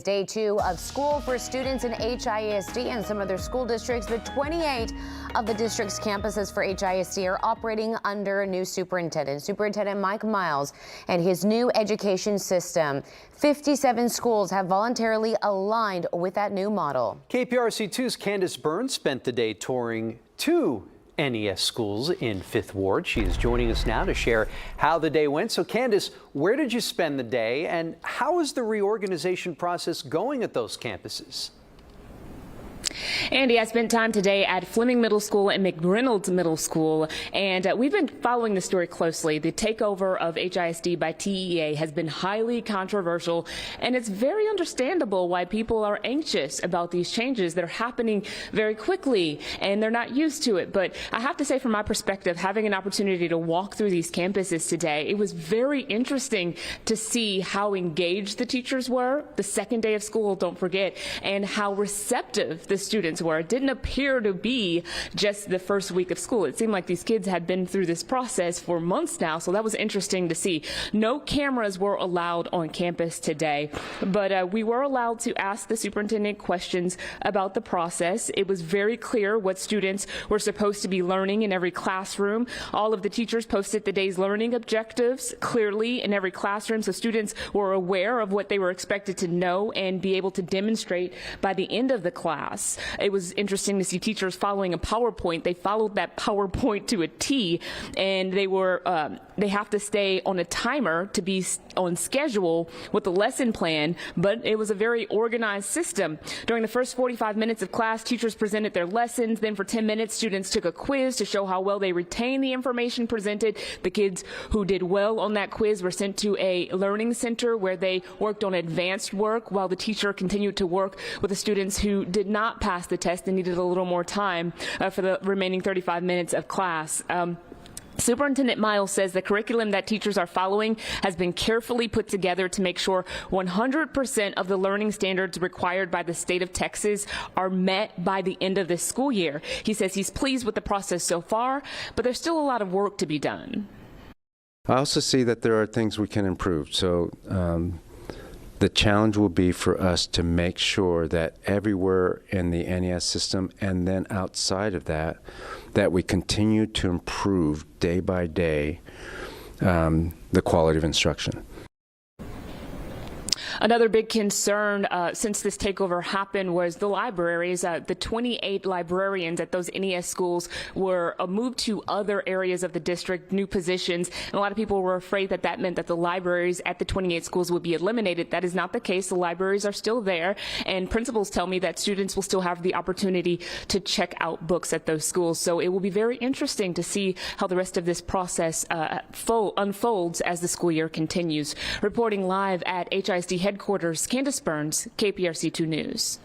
Day 2 of school for students in HISD and some other school districts, but 28 of the district's campuses for HISD are operating under a new superintendent, Superintendent Mike Miles, and his new education system. 57 schools have voluntarily aligned with that new model. KPRC 2's Candace spent the day touring two NES schools in 5th Ward. She is joining us now to share how the day went. So Candace, where did you spend the day and how is the reorganization process going at those campuses? Andy, I spent time today at Fleming Middle School and McReynolds Middle School, and we've been following the story closely. The takeover of HISD by TEA has been highly controversial, and it's very understandable why people are anxious about these changes. They're happening very quickly, and they're not used to it. But I have to say, from my perspective, having an opportunity to walk through these campuses today, it was very interesting to see how engaged the teachers were, the second day of school, don't forget, and how receptive the students were. It didn't appear to be just the first week of school. It seemed like these kids had been through this process for months now, so that was interesting to see. No cameras were allowed on campus today, but we were allowed to ask the superintendent questions about the process. It was very clear what students were supposed to be learning in every classroom. All of the teachers posted the day's learning objectives clearly in every classroom, so students were aware of what they were expected to know and be able to demonstrate by the end of the class. It was interesting to see teachers following a PowerPoint. They followed that PowerPoint to a T, and they have to stay on a timer to be on schedule with the lesson plan, but it was a very organized system. During the first 45 minutes of class, teachers presented their lessons. Then for 10 minutes, students took a quiz to show how well they retained the information presented. The kids who did well on that quiz were sent to a learning center where they worked on advanced work, while the teacher continued to work with the students who did not pass the test and needed a little more time for the remaining 35 minutes of class. Superintendent Miles says the curriculum that teachers are following has been carefully put together to make sure 100% of the learning standards required by the state of Texas are met by the end of this school year. He says he's pleased with the process so far, but there's still a lot of work to be done. I also see that there are things we can improve. So the challenge will be for us to make sure that everywhere in the NES system and then outside of that, that we continue to improve day by day the quality of instruction. Another big concern since this takeover happened was the libraries. The 28 librarians at those NES schools were moved to other areas of the district, new positions, and a lot of people were afraid that that meant that the libraries at the 28 schools would be eliminated. That is not the case. The libraries are still there, and principals tell me that students will still have the opportunity to check out books at those schools. So it will be very interesting to see how the rest of this process unfolds as the school year continues. Reporting live at HISD headquarters, Candace, KPRC 2 News.